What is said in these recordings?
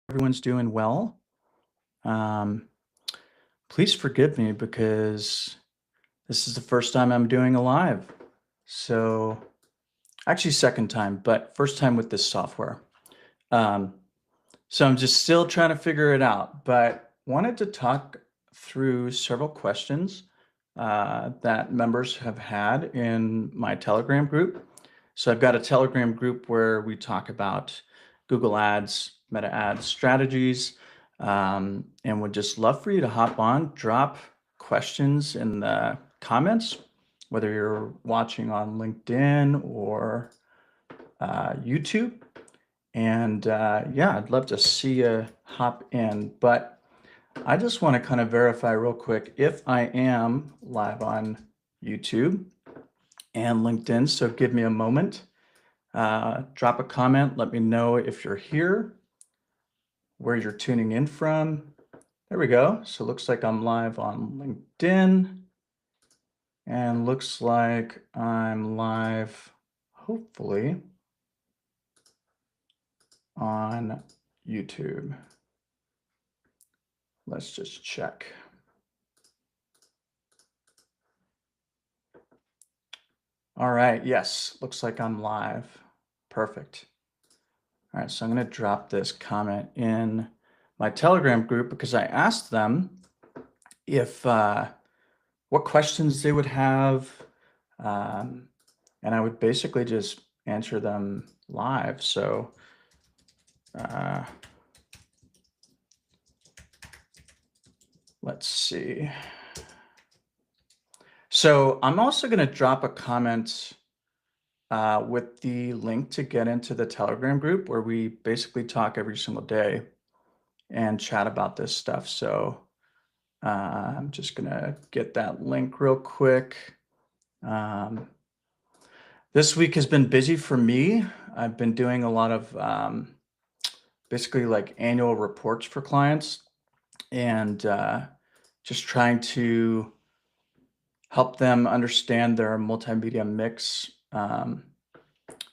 Everyone's doing well. Um, Please forgive me because this is the first time I'm doing a live. So, actually, second time, but first time with this software. Um, so, I'm just still trying to figure it out, but wanted to talk through several questions that members have had in my Telegram group. So, I've got a Telegram group where we talk about Google Ads, Meta Ads strategies, and would just love for you to hop on, drop questions in the comments, whether you're watching on LinkedIn or YouTube. And yeah, I'd love to see you hop in. But I just want to kind of verify real quick if I am live on YouTube and LinkedIn. So give me a moment. Drop a comment. Let me know if you're here, where you're tuning in from. There we go. So it looks like I'm live on LinkedIn and looks like I'm live, hopefully, on YouTube. Let's just check. All right. Yes. Looks like I'm live. Perfect. All right. So I'm going to drop this comment in my Telegram group because I asked them if what questions they would have. And I would basically just answer them live. So let's see. So I'm also going to drop a comment with the link to get into the Telegram group where we basically talk every single day and chat about this stuff. So I'm just going to get that link real quick. This week has been busy for me. I've been doing a lot of basically like annual reports for clients and just trying to help them understand their multimedia mix.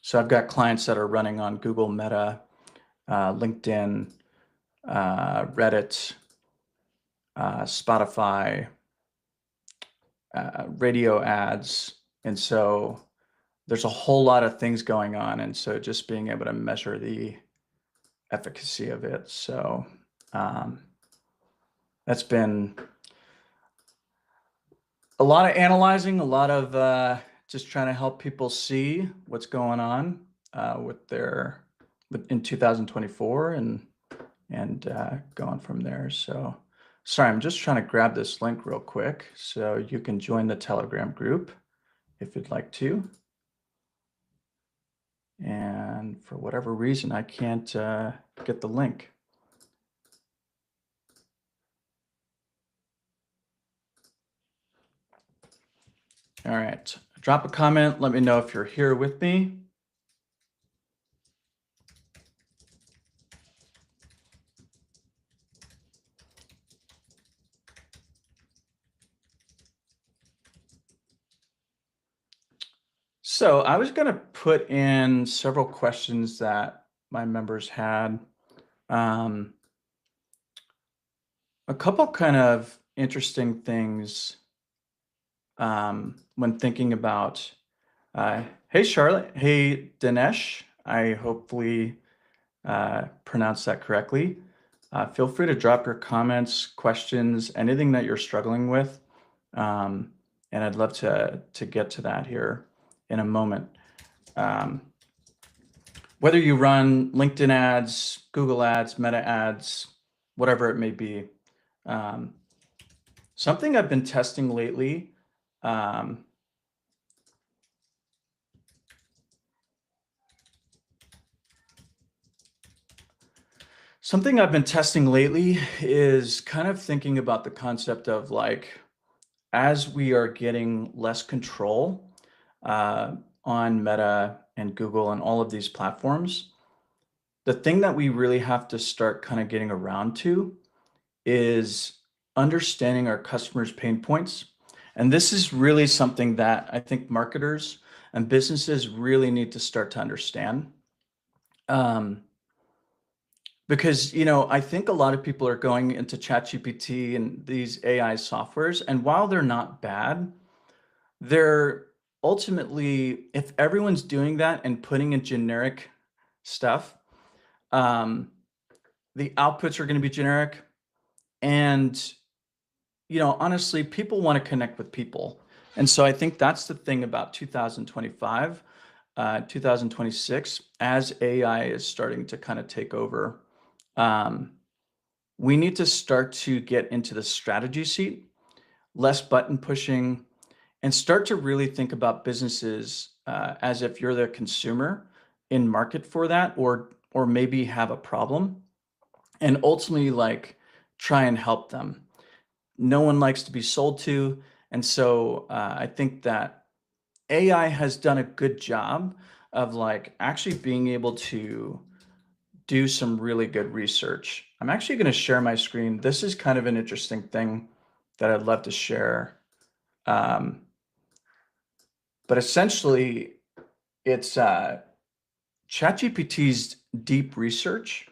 So I've got clients that are running on Google, Meta, LinkedIn, Reddit, Spotify, radio ads. And so there's a whole lot of things going on. And so just being able to measure the efficacy of it. So that's been a lot of analyzing, a lot of just trying to help people see what's going on in 2024 and going from there. So sorry, I'm just trying to grab this link real quick so you can join the Telegram group if you'd like to. And for whatever reason, I can't get the link. All right, drop a comment. Let me know if you're here with me. So I was going to put in several questions that my members had. A couple kind of interesting things when thinking about, hey, Charlotte, hey, Dinesh, I hopefully pronounced that correctly. Feel free to drop your comments, questions, anything that you're struggling with. And I'd love to get to that here in a moment. Whether you run LinkedIn ads, Google ads, Meta ads, whatever it may be. Something I've been testing lately, is kind of thinking about the concept of like, as we are getting less control on Meta and Google and all of these platforms, the thing that we really have to start kind of getting around to is understanding our customers' pain points. And this is really something that I think marketers and businesses really need to start to understand. Because, you know, I think a lot of people are going into ChatGPT and these AI softwares, and while they're not bad, they're ultimately, if everyone's doing that and putting in generic stuff, um, the outputs are going to be generic. And, you know, honestly, people want to connect with people. And so I think that's the thing about 2025, 2026, as AI is starting to kind of take over. Um, we need to start to get into the strategy seat, less button pushing, and start to really think about businesses as if you're the consumer in market for that, or maybe have a problem, and ultimately like try and help them. No one likes to be sold to, and so I think that AI has done a good job of like actually being able to do some really good research. I'm actually going to share my screen. This is kind of an interesting thing that I'd love to share. Um, but essentially, it's ChatGPT's deep research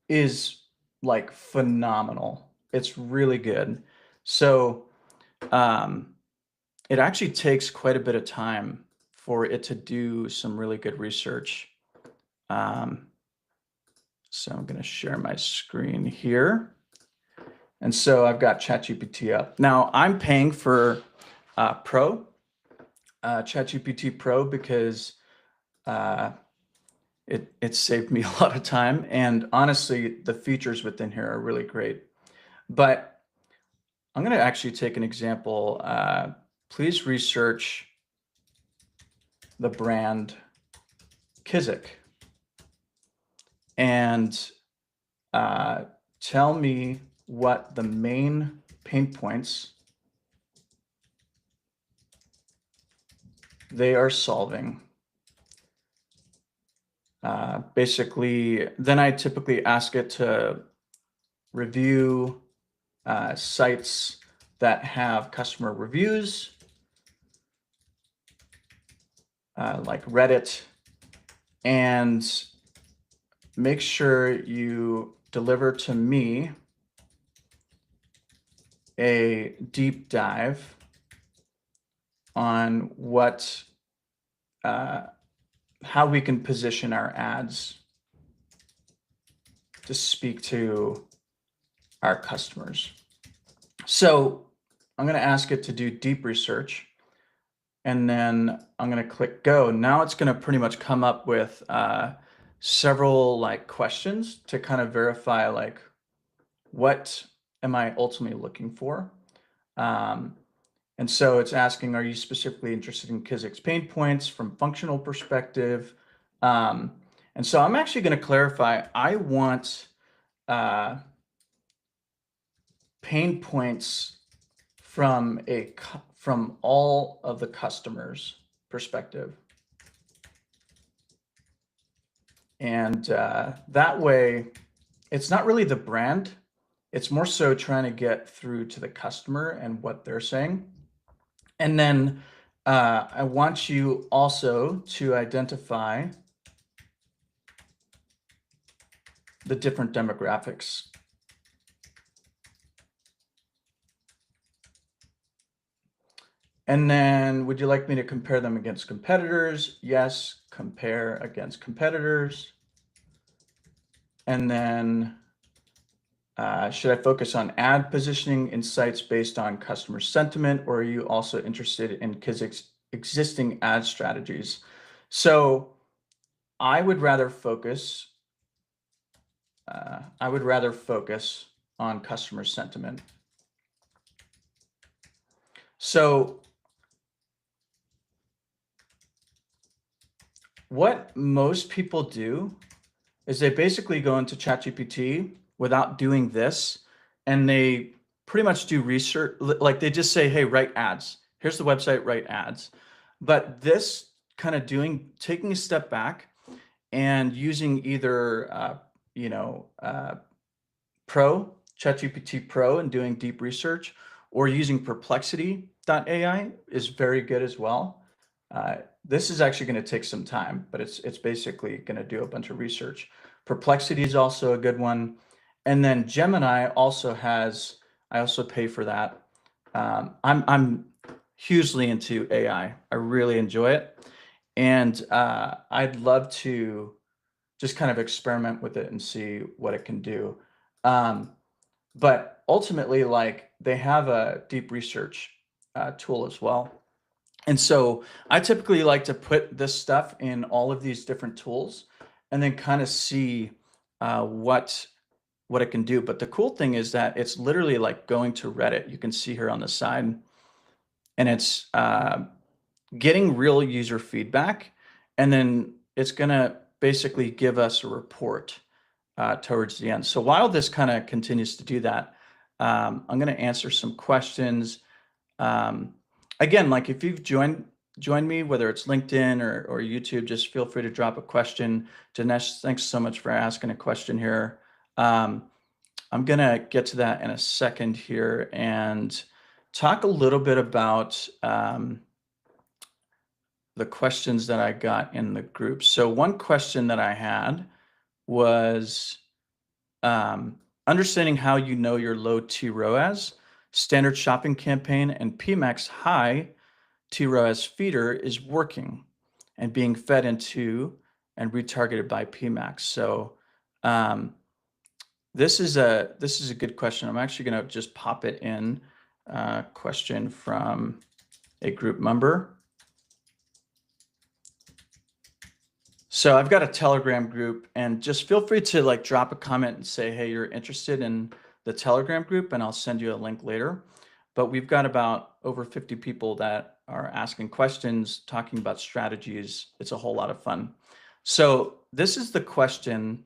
is like phenomenal. It's really good. So um, it actually takes quite a bit of time for it to do some really good research. Um, so I'm going to share my screen here. And so I've got ChatGPT up. Now I'm paying for Pro, ChatGPT Pro, because uh, it saved me a lot of time. And honestly, the features within here are really great. But I'm going to actually take an example. Please research the brand Kizik and tell me what the main pain points they are solving. Basically, then I typically ask it to review sites that have customer reviews, like Reddit, and make sure you deliver to me a deep dive on what how we can position our ads to speak to our customers. So I'm going to ask it to do deep research, and then I'm going to click go. Now it's going to pretty much come up with several like questions to kind of verify like what am I ultimately looking for. And so it's asking, are you specifically interested in Kizik's pain points from functional perspective? And so I'm actually going to clarify, I want pain points from from all of the customers' perspective. And that way, it's not really the brand, it's more so trying to get through to the customer and what they're saying. And then I want you also to identify the different demographics. And then would you like me to compare them against competitors? Yes, compare against competitors. And then should I focus on ad positioning insights based on customer sentiment, or are you also interested in Kizik's existing ad strategies? So I would rather focus on customer sentiment. So what most people do is they basically go into ChatGPT without doing this, and they pretty much do research. Like they just say, hey, write ads. Here's the website, write ads. But this kind of taking a step back and using either, Pro, ChatGPT Pro, and doing deep research, or using Perplexity.ai is very good as well. This is actually going to take some time, but it's basically going to do a bunch of research. Perplexity is also a good one. And then Gemini also has, I also pay for that. I'm hugely into AI. I really enjoy it. And I'd love to just kind of experiment with it and see what it can do. But ultimately, like, they have a deep research tool as well. And so I typically like to put this stuff in all of these different tools and then kind of see what it can do. But the cool thing is that it's literally like going to Reddit. You can see here on the side, and it's getting real user feedback, and then it's going to basically give us a report towards the end. So while this kind of continues to do that, I'm going to answer some questions. Again, like, if you've joined me, whether it's LinkedIn or YouTube, just feel free to drop a question. Dinesh, thanks so much for asking a question here. I'm going to get to that in a second here and talk a little bit about the questions that I got in the group. So one question that I had was understanding how you know your low TROAS, standard shopping campaign, and PMAX high TROAS feeder is working and being fed into and retargeted by PMAX. So this is a good question. I'm actually going to just pop it in. Question from a group member. So I've got a Telegram group, and just feel free to like drop a comment and say, hey, you're interested in the Telegram group, and I'll send you a link later. But we've got about over 50 people that are asking questions, talking about strategies. It's a whole lot of fun. So this is the question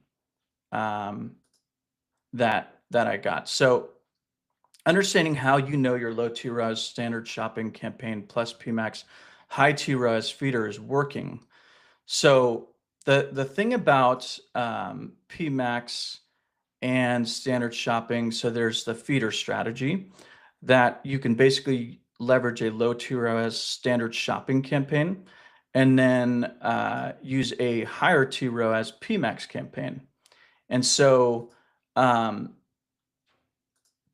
that I got. So understanding how you know your low TROAS standard shopping campaign plus PMAX high TROAS feeder is working. So the thing about PMAX and standard shopping, so there's the feeder strategy that you can basically leverage a low TROAS standard shopping campaign and then use a higher TROAS PMAX campaign. And so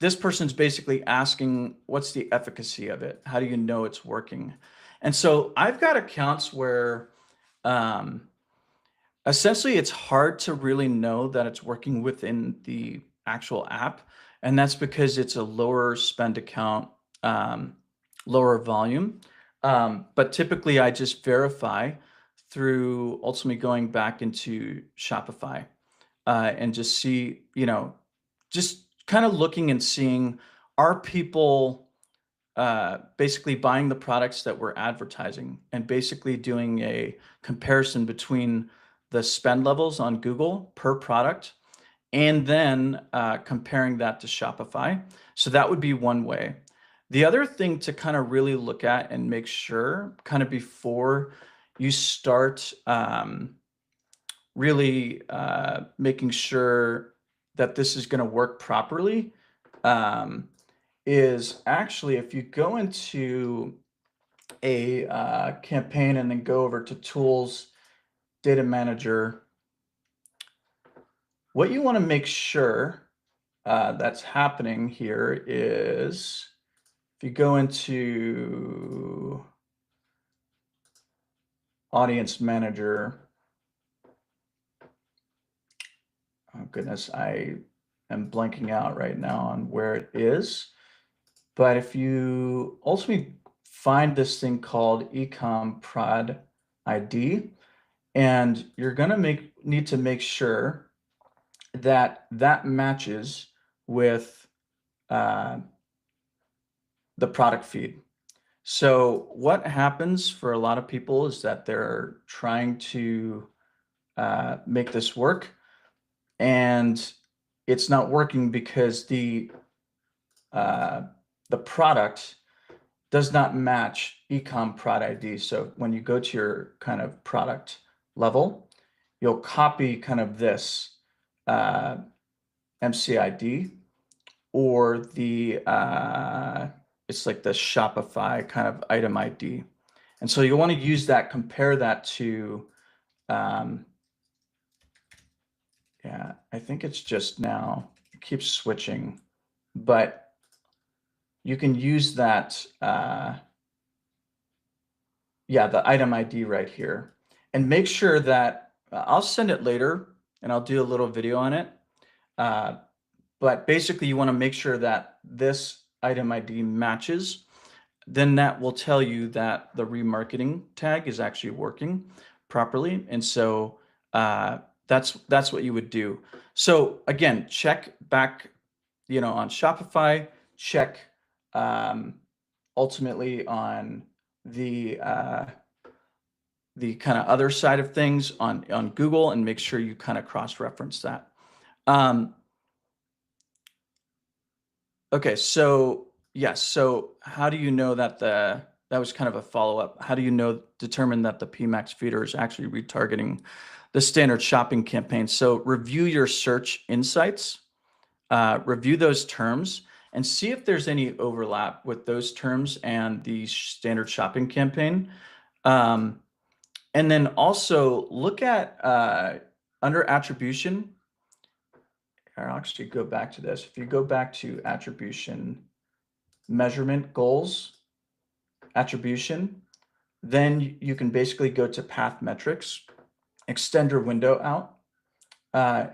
this person's basically asking, what's the efficacy of it? How do you know it's working? And so I've got accounts where essentially it's hard to really know that it's working within the actual app. And that's because it's a lower spend account, lower volume. But typically I just verify through ultimately going back into Shopify and just see, just kind of looking and seeing, are people basically buying the products that we're advertising, and basically doing a comparison between the spend levels on Google per product, and then comparing that to Shopify. So that would be one way. The other thing to kind of really look at and make sure, kind of before you start really making sure that this is going to work properly, is actually, if you go into a campaign and then go over to Tools, Data Manager, what you want to make sure that's happening here is, if you go into Audience Manager, oh goodness, I am blanking out right now on where it is. But if you ultimately find this thing called Ecom Prod ID, and you're going to need to make sure that that matches with the product feed. So what happens for a lot of people is that they're trying to make this work, and it's not working because the product does not match Ecom Prod ID. So when you go to your kind of product level, you'll copy kind of this MCID, or the it's like the Shopify kind of item ID. And so you'll want to use that, compare that to Yeah, I think it's just now, it keeps switching, but you can use that, yeah, the item ID right here. And make sure that, I'll send it later and I'll do a little video on it. But basically you wanna make sure that this item ID matches. Then that will tell you that the remarketing tag is actually working properly. And so that's what you would do. So again, check back, on Shopify, check um, ultimately on the kind of other side of things on Google, and make sure you kind of cross-reference that. Um, Okay, so yes, so how do you know that that was kind of a follow-up. How do you determine that the PMax feeder is actually retargeting the standard shopping campaign? So review your search insights, review those terms, and see if there's any overlap with those terms and the standard shopping campaign. Um, and then also look at under attribution, I'll actually go back to this. If you go back to attribution, measurement goals, attribution, then you can basically go to path metrics, extend your window out.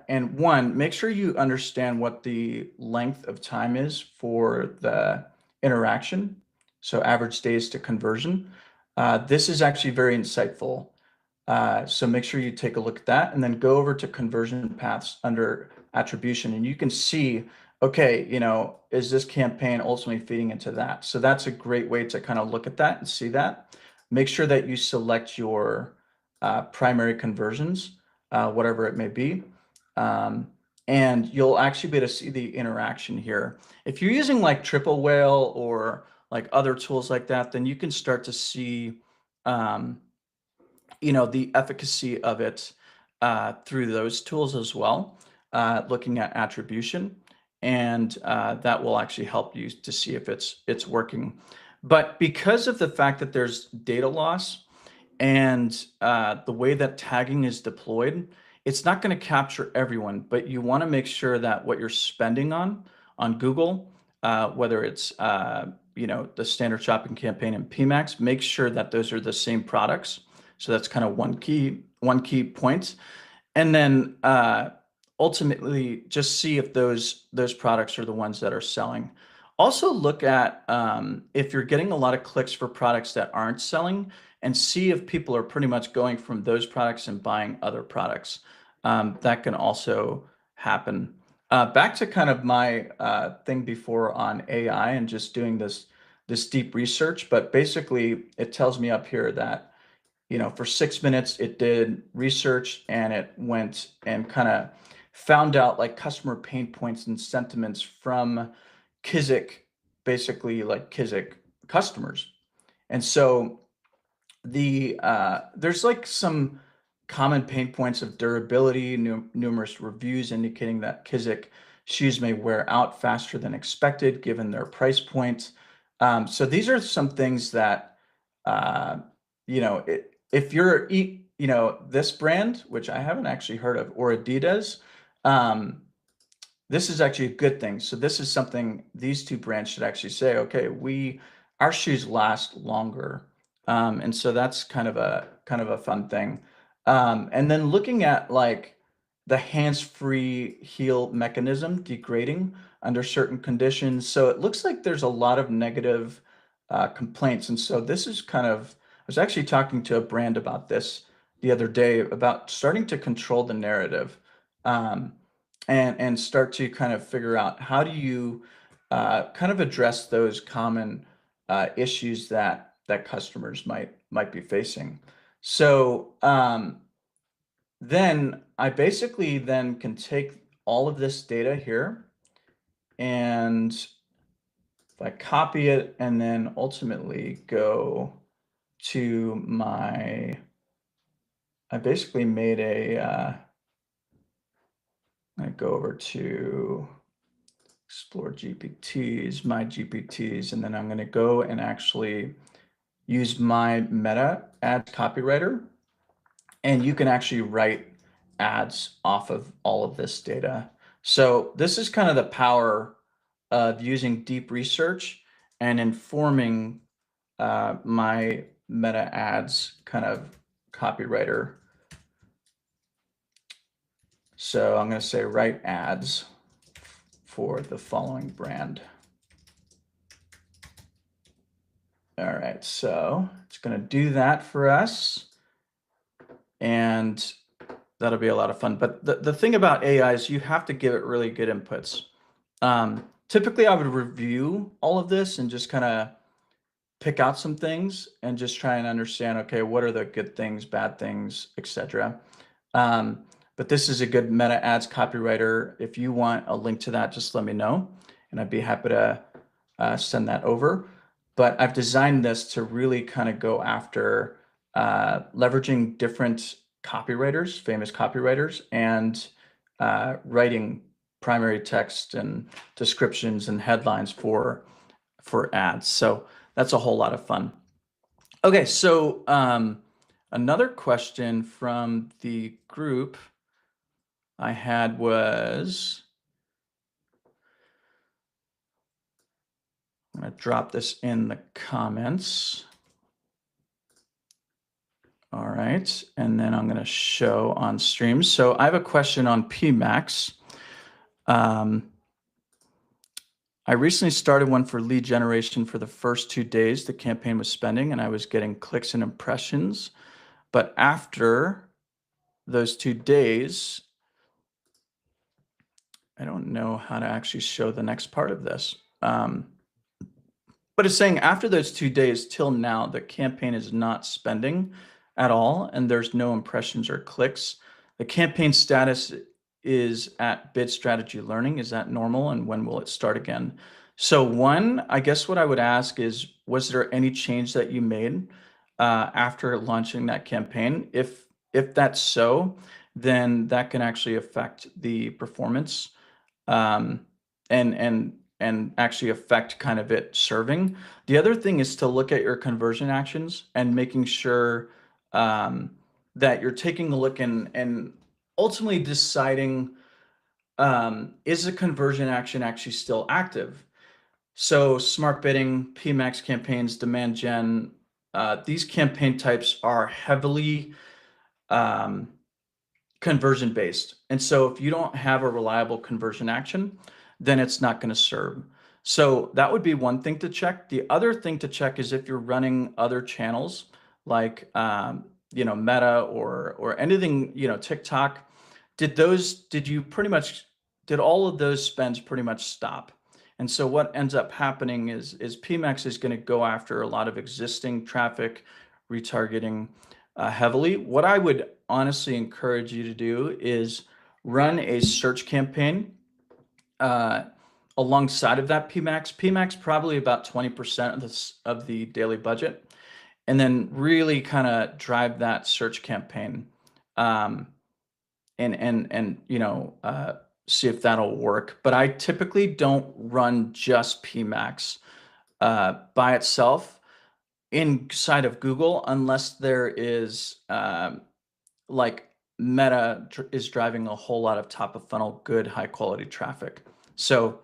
And one, make sure you understand what the length of time is for the interaction. So average days to conversion. This is actually very insightful. So make sure you take a look at that and then go over to conversion paths under attribution, and you can see, okay, is this campaign ultimately feeding into that? So that's a great way to kind of look at that and see that. Make sure that you select your primary conversions, whatever it may be. And you'll actually be able to see the interaction here. If you're using like Triple Whale or like other tools like that, then you can start to see the efficacy of it through those tools as well, looking at attribution, and that will actually help you to see if it's working. But because of the fact that there's data loss and the way that tagging is deployed, it's not going to capture everyone, but you want to make sure that what you're spending on Google, whether it's the standard shopping campaign and PMax, make sure that those are the same products. So that's kind of one key point. And then ultimately just see if those products are the ones that are selling. Also look at if you're getting a lot of clicks for products that aren't selling, and see if people are pretty much going from those products and buying other products. That can also happen. Back to kind of my thing before on AI and just doing this deep research, but basically it tells me up here that for 6 minutes, it did research and it went and kind of found out like customer pain points and sentiments from Kizik, basically like Kizik customers. And so there's like some common pain points of durability, numerous reviews indicating that Kizik shoes may wear out faster than expected given their price point. So these are some things that, uh, if you're, this brand, which I haven't actually heard of, or Adidas, um, this is actually a good thing. So this is something these two brands should actually say, okay, our shoes last longer. And so that's kind of a fun thing. And then looking at like the hands-free heel mechanism degrading under certain conditions. So it looks like there's a lot of negative complaints. And so this is I was actually talking to a brand about this the other day about starting to control the narrative. Um, and start to kind of figure out how do you kind of address those common issues that customers might be facing. So then I basically then can take all of this data here, and if I copy it and then ultimately go to I basically made I go over to Explore GPTs, my GPTs, and then I'm going to go and actually use my Meta Ads copywriter. And you can actually write ads off of all of this data. So this is kind of the power of using deep research and informing my meta ads kind of copywriter. So I'm going to say write ads for the following brand. All right, so it's going to do that for us, and that'll be a lot of fun. But the thing about AI is you have to give it really good inputs. Typically, I would review all of this and just kind of pick out some things and just try and understand, okay, what are the good things, bad things, etc. But this is a good meta ads copywriter. If you want a link to that, just let me know, and I'd be happy to send that over. But I've designed this to really kind of go after leveraging different copywriters, famous copywriters, and writing primary text and descriptions and headlines for ads. So that's a whole lot of fun. Okay, so another question from the group I had was, I'm going to drop this in the comments. All right, and then I'm going to show on stream. So I have a question on PMax. I recently started one for lead generation. For the first 2 days, the campaign was spending and I was getting clicks and impressions. But after those 2 days, I don't know how to actually show the next part of this. But it's saying after those 2 days till now, the campaign is not spending at all, and there's no impressions or clicks. The campaign status is at bid strategy learning. Is that normal, and when will it start again? So one, I guess what I would ask is, was there any change that you made after launching that campaign? If that's so, then that can actually affect the performance and actually affect kind of it serving. The other thing is to look at your conversion actions and making sure that you're taking a look and ultimately deciding, is a conversion action actually still active? So smart bidding, PMax campaigns, demand gen, these campaign types are heavily conversion based. And so if you don't have a reliable conversion action, then it's not going to serve. So that would be one thing to check. The other thing to check is if you're running other channels like Meta or anything, TikTok, did all of those spends pretty much stop? And so what ends up happening is PMax is going to go after a lot of existing traffic, retargeting heavily. What I would honestly encourage you to do is run a search campaign alongside of that PMax. PMax probably about 20% of the daily budget, and then really kind of drive that search campaign, and see if that'll work. But I typically don't run just PMax by itself inside of Google unless there is like Meta is driving a whole lot of top of funnel, good, high quality traffic. So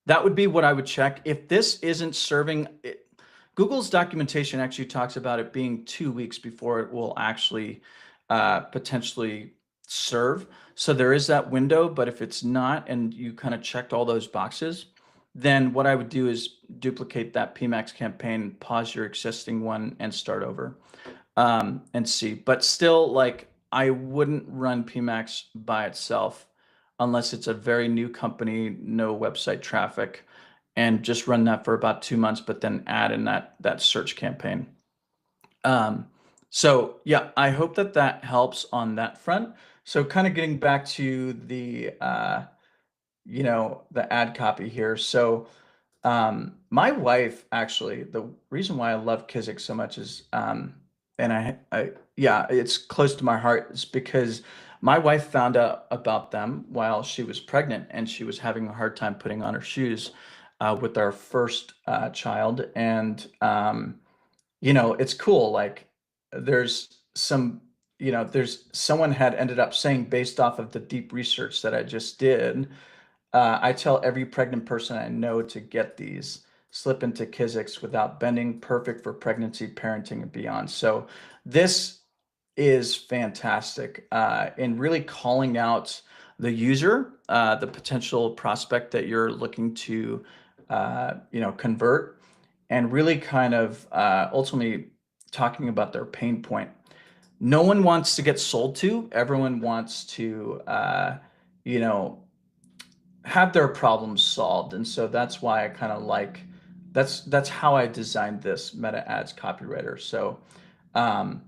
that would be what I would check. If this isn't serving it, Google's documentation actually talks about it being 2 weeks before it will actually potentially serve. So there is that window, but if it's not, and you kind of checked all those boxes, then what I would do is duplicate that PMax campaign, pause your existing one, and start over and see. But still, like, I wouldn't run PMax by itself unless it's a very new company, no website traffic, and just run that for about 2 months, but then add in that search campaign. So yeah, I hope that helps on that front. So kind of getting back to the the ad copy here. So my wife, actually, the reason why I love Kizik so much is and yeah, it's close to my heart, is because my wife found out about them while she was pregnant, and she was having a hard time putting on her shoes with our first child. And it's cool. Like, there's some there's someone had ended up saying, based off of the deep research that I just did, I tell every pregnant person I know to get these. Slip into Kizik's without bending, perfect for pregnancy, parenting, and beyond. So this is fantastic in really calling out the user, the potential prospect that you're looking to, convert, and really kind of ultimately talking about their pain point. No one wants to get sold to. Everyone wants to, you know, have their problems solved. And so that's why I kind of like that's how I designed this Meta Ads Copywriter. So um,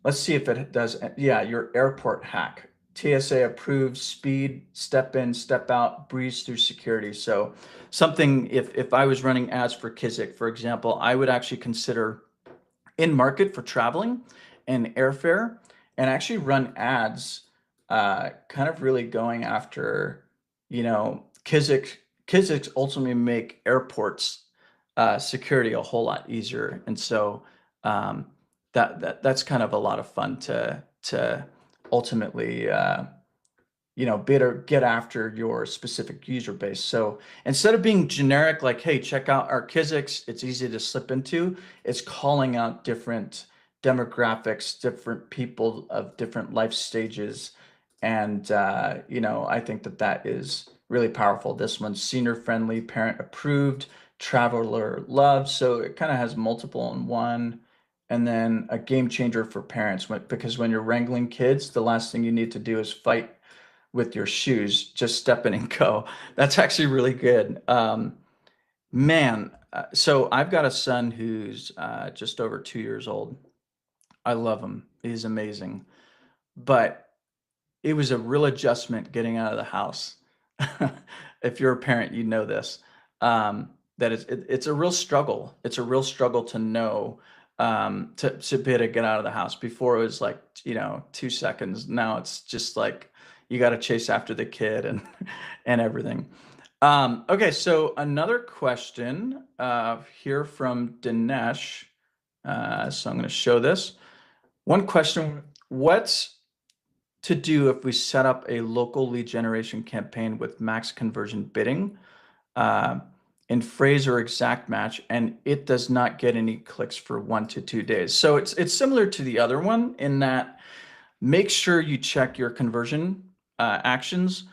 let's see if it does. Yeah, your airport hack. TSA approved, speed, step in, step out, breeze through security. So something, if I was running ads for Kizik, for example, I would actually consider in market for traveling and airfare, and actually run ads kind of really going after, Kizik ultimately make airports security a whole lot easier. And so um, that's kind of a lot of fun to ultimately better get after your specific user base. So instead of being generic, like, hey, check out our Kiziks, it's easy to slip into, it's calling out different demographics, different people of different life stages. And, I think that is really powerful. This one's senior friendly, parent approved, traveler loved. So it kind of has multiple in one. And then a game changer for parents, because when you're wrangling kids, the last thing you need to do is fight with your shoes, just step in and go. That's actually really good. Man, so I've got a son who's just over 2 years old. I love him. He's amazing. But it was a real adjustment getting out of the house. If you're a parent, you know this. That it's a real struggle. It's a real struggle to know to be able to get out of the house. Before it was like 2 seconds. Now it's just like you got to chase after the kid and and everything. Okay, so another question here from Dinesh. So I'm going to show this. One question: what's to do if we set up a local lead generation campaign with max conversion bidding uh, in phrase or exact match, and it does not get any clicks for 1 to 2 days? So it's similar to the other one in that make sure you check your conversion actions.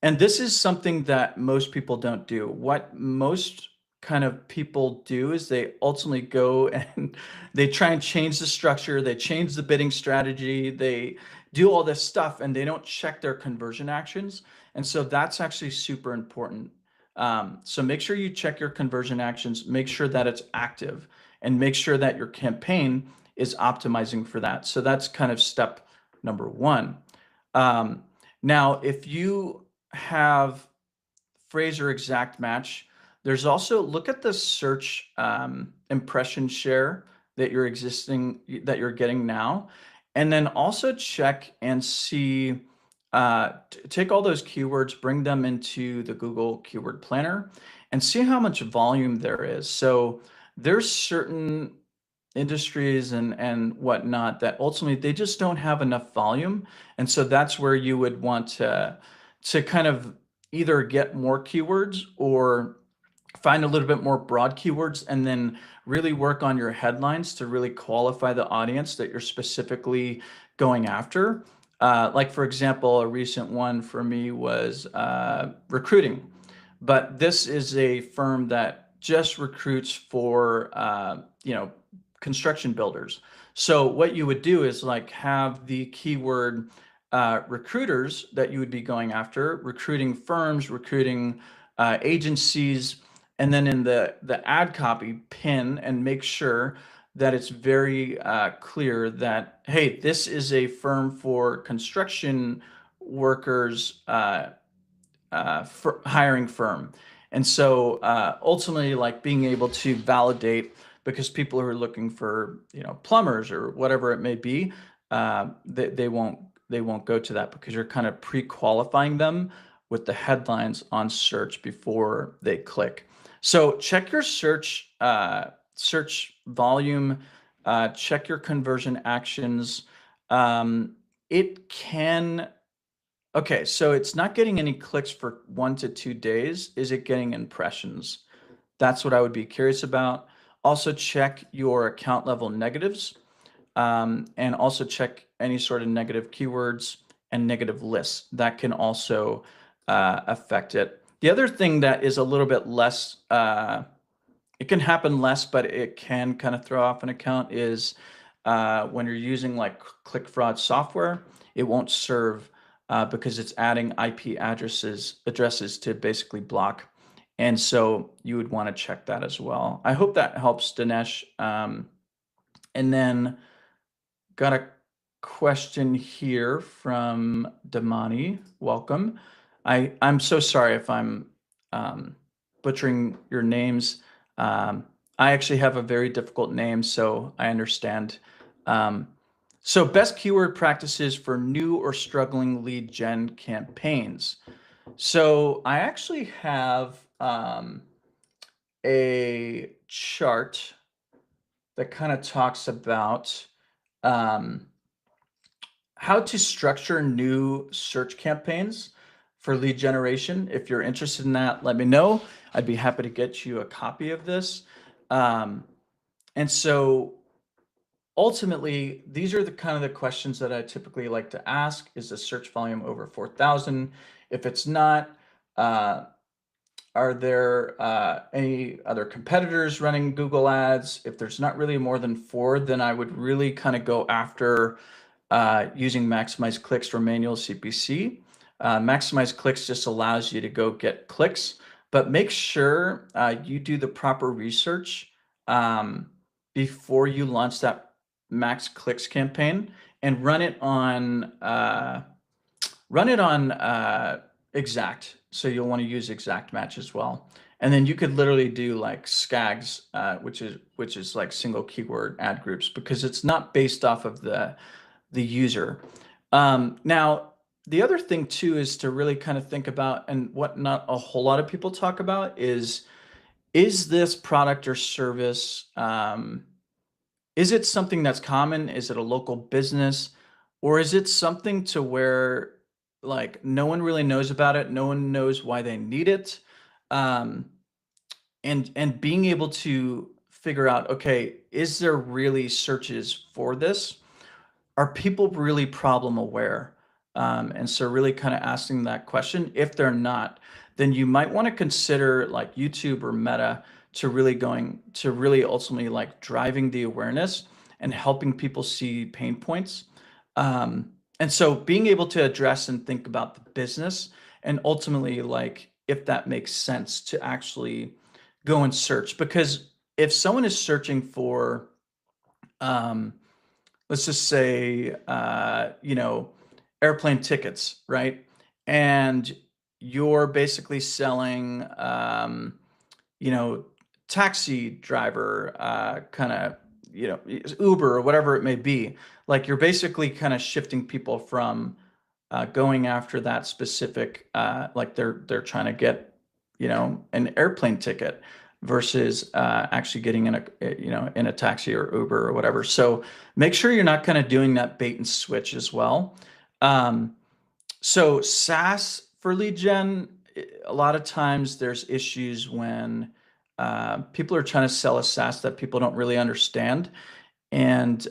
And this is something that most people don't do. What most kind of people do is they ultimately go and they try and change the structure, they change the bidding strategy, they do all this stuff, and they don't check their conversion actions. And so that's actually super important. So make sure you check your conversion actions, make sure that it's active, and make sure that your campaign is optimizing for that. So that's kind of step number one. Now, if you have phrase or exact match, there's also look at the search impression share that you're getting now, and then also check and see, take all those keywords, bring them into the Google Keyword Planner, and see how much volume there is. So there's certain industries and whatnot that ultimately they just don't have enough volume, and so that's where you would want to kind of either get more keywords or find a little bit more broad keywords, and then really work on your headlines to really qualify the audience that you're specifically going after. Like, for example, a recent one for me was recruiting, but this is a firm that just recruits for construction builders. So what you would do is like have the keyword recruiters that you would be going after, recruiting firms, recruiting agencies, and then in the ad copy, pin and make sure that it's very clear that, hey, this is a firm for construction workers, for hiring firm. And so ultimately, like being able to validate, because people who are looking for plumbers or whatever it may be, they won't go to that, because you're kind of pre-qualifying them with the headlines on search before they click. So check your search volume, check your conversion actions. It can, okay, so it's not getting any clicks for 1 to 2 days. Is it getting impressions? That's what I would be curious about. Also check your account level negatives, and also check any sort of negative keywords and negative lists. That can also affect it. The other thing that is a little bit less, it can happen less, but it can kind of throw off an account is when you're using like click fraud software, it won't serve because it's adding IP addresses to basically block. And so you would want to check that as well. I hope that helps, Dinesh. And then got a question here from Damani. Welcome. I'm so sorry if I'm butchering your names. I actually have a very difficult name, so I understand. So best keyword practices for new or struggling lead gen campaigns. So I actually have a chart that kind of talks about how to structure new search campaigns for lead generation. If you're interested in that, let me know. I'd be happy to get you a copy of this. And so ultimately, these are the kind of the questions that I typically like to ask. Is the search volume over 4,000? If it's not, are there any other competitors running Google Ads? If there's not really more than 4, then I would really kind of go after using Maximize Clicks for manual CPC. Maximize Clicks just allows you to go get clicks, but make sure you do the proper research before you launch that Max Clicks campaign and run it on Exact. So you'll want to use Exact Match as well. And then you could literally do like SCAGs, which is like single keyword ad groups, because it's not based off of the user. Now, the other thing too is to really kind of think about, and what not a whole lot of people talk about is this product or service, is it something that's common? Is it a local business? Or is it something to where like no one really knows about it, no one knows why they need it? And being able to figure out, okay, is there really searches for this? Are people really problem aware? And so really kind of asking that question. If they're not, then you might want to consider like YouTube or Meta to really ultimately like driving the awareness and helping people see pain points. And so being able to address and think about the business and ultimately like if that makes sense to actually go and search. Because if someone is searching for, let's just say, airplane tickets, right? And you're basically selling, taxi driver, kind of, Uber or whatever it may be. Like you're basically kind of shifting people from going after that specific, like they're trying to get, an airplane ticket versus actually getting in a taxi or Uber or whatever. So make sure you're not kind of doing that bait and switch as well. So SaaS for lead gen, a lot of times there's issues when people are trying to sell a SaaS that people don't really understand, and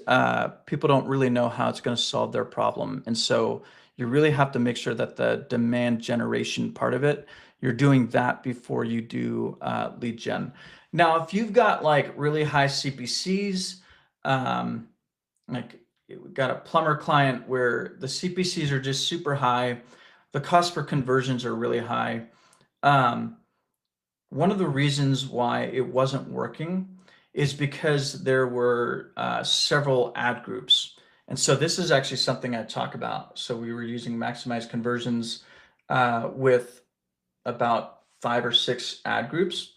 people don't really know how it's going to solve their problem. And so you really have to make sure that the demand generation part of it, you're doing that before you do lead gen. Now, if you've got like really high CPCs, like we've got a plumber client where the CPCs are just super high, the cost for conversions are really high. One of the reasons why it wasn't working is because there were several ad groups. And so this is actually something I talk about. So we were using Maximize Conversions with about 5 or 6 ad groups.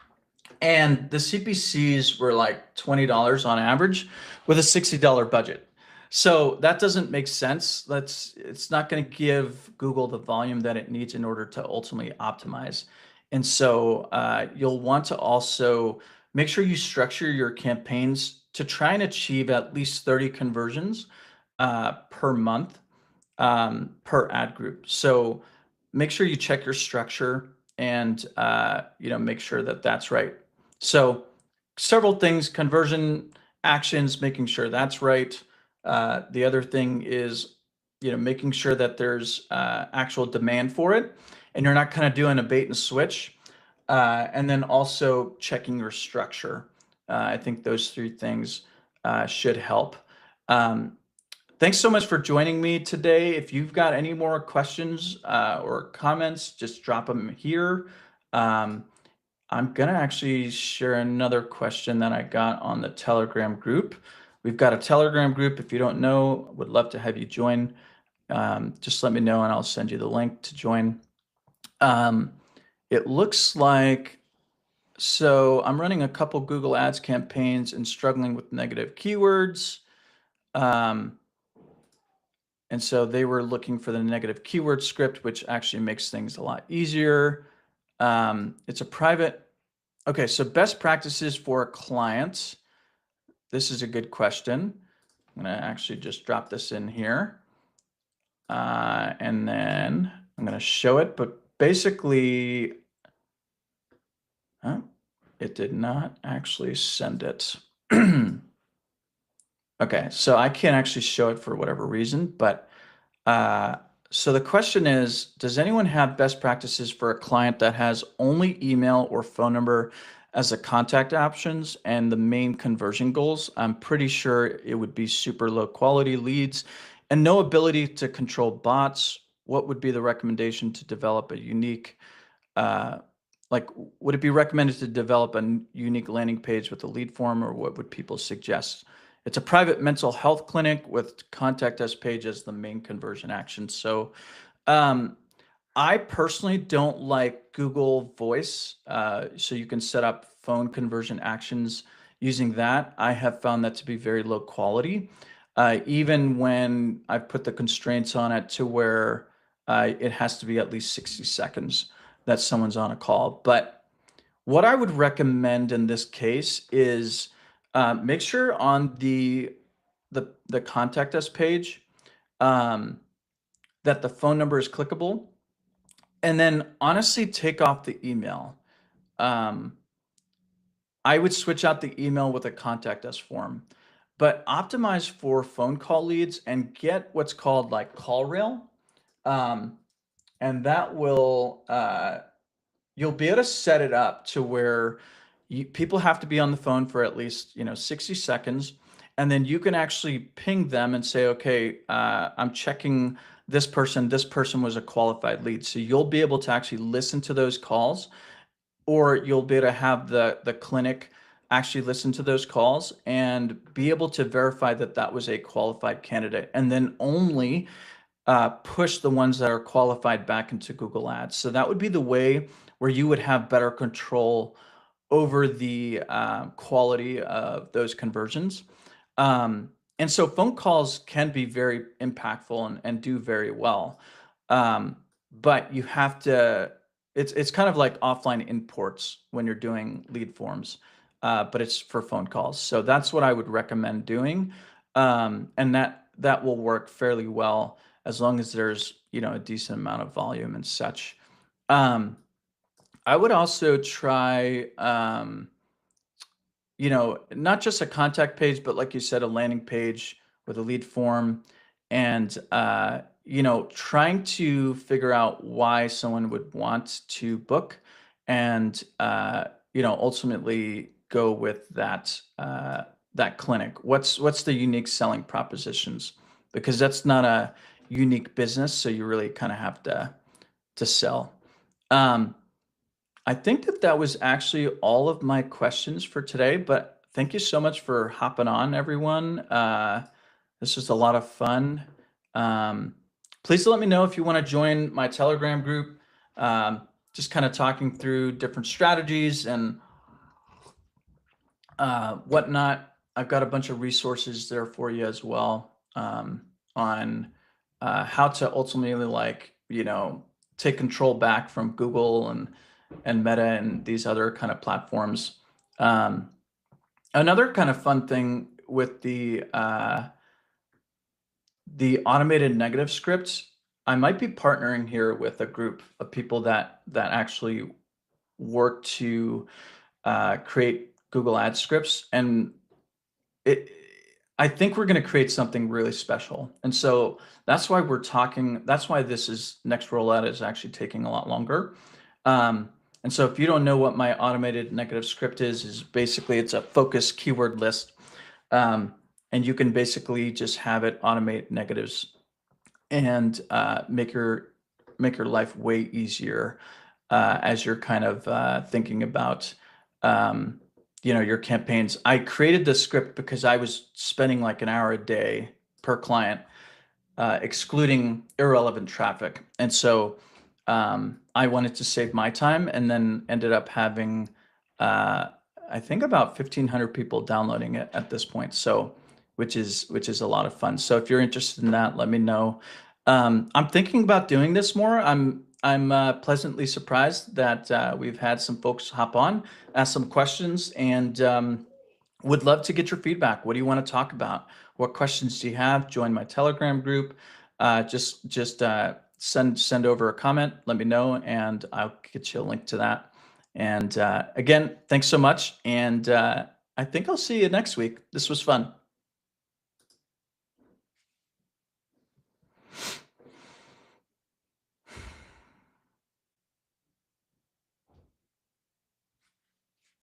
And the CPCs were like $20 on average with a $60 budget. So that doesn't make sense. It's not going to give Google the volume that it needs in order to ultimately optimize. And so you'll want to also make sure you structure your campaigns to try and achieve at least 30 conversions per month per ad group. So make sure you check your structure and make sure that that's right. So several things: conversion actions, making sure that's right. The other thing is making sure that there's actual demand for it, and you're not kind of doing a bait and switch. And then also checking your structure. I think those three things should help. Um, Thanks so much for joining me today. If you've got any more questions or comments, just drop them here. Um, I'm going to actually share another question that I got on the Telegram group. We've got a Telegram group. If you don't know, would love to have you join. Just let me know and I'll send you the link to join. It looks like, so I'm running a couple Google Ads campaigns and struggling with negative keywords. And so they were looking for the negative keyword script, which actually makes things a lot easier. It's a private. Okay, so best practices for clients. This is a good question. I'm going to actually just drop this in here. And then I'm going to show it, but basically, it did not actually send it. Okay, so I can't actually show it for whatever reason, but so the question is, does anyone have best practices for a client that has only email or phone number as the contact options and the main conversion goals? I'm pretty sure it would be super low quality leads and no ability to control bots. What would be the recommendation to develop a unique, like, would it be recommended to develop a unique landing page with a lead form, or what would people suggest? It's a private mental health clinic with contact us page as the main conversion action. So I personally don't like Google Voice. So you can set up phone conversion actions using that. I have found that to be very low quality. Even when I've put the constraints on it to where it has to be at least 60 seconds that someone's on a call. But what I would recommend in this case is make sure on the contact us page that the phone number is clickable, and then honestly take off the email. I would switch out the email with a contact us form, but optimize for phone call leads and get what's called like CallRail, and that will you'll be able to set it up to where people have to be on the phone for at least 60 seconds, and then you can actually ping them and say, okay, I'm checking this person. This person was a qualified lead. So you'll be able to actually listen to those calls, or you'll be able to have the clinic actually listen to those calls and be able to verify that that was a qualified candidate, and then only push the ones that are qualified back into Google Ads. So that would be the way where you would have better control over the quality of those conversions. And so phone calls can be very impactful and do very well. But you have to, it's kind of like offline imports when you're doing lead forms, but it's for phone calls. So that's what I would recommend doing. And that will work fairly well as long as there's, a decent amount of volume and such. I would also try, not just a contact page, but like you said, a landing page with a lead form, and, trying to figure out why someone would want to book, and, ultimately go with that clinic. What's the unique selling propositions? Because that's not a unique business, so you really kind of have to sell. Um, I think that was actually all of my questions for today, but thank you so much for hopping on, everyone. This was a lot of fun. Please let me know if you want to join my Telegram group. Just kind of talking through different strategies and whatnot. I've got a bunch of resources there for you as well, on how to ultimately take control back from Google and Meta and these other kind of platforms. Another kind of fun thing with The automated negative scripts, I might be partnering here with a group of people that actually work to create Google Ads scripts, and it. I think we're going to create something really special, and so that's why we're talking. That's why this is next rollout is actually taking a lot longer. And so if you don't know what my automated negative script is basically it's a focus keyword list, and you can basically just have it automate negatives and make your life way easier as you're kind of thinking about um, your campaigns. I created this script because I was spending like an hour a day per client, excluding irrelevant traffic, and so I wanted to save my time, and then ended up having uh, I think about 1,500 people downloading it at this point. So which is a lot of fun. So if you're interested in that, let me know. I'm thinking about doing this more. I'm pleasantly surprised that we've had some folks hop on, ask some questions, and would love to get your feedback. What do you want to talk about? What questions do you have? Join my Telegram group. Just send over a comment. Let me know, and I'll get you a link to that. And again, thanks so much. And I think I'll see you next week. This was fun.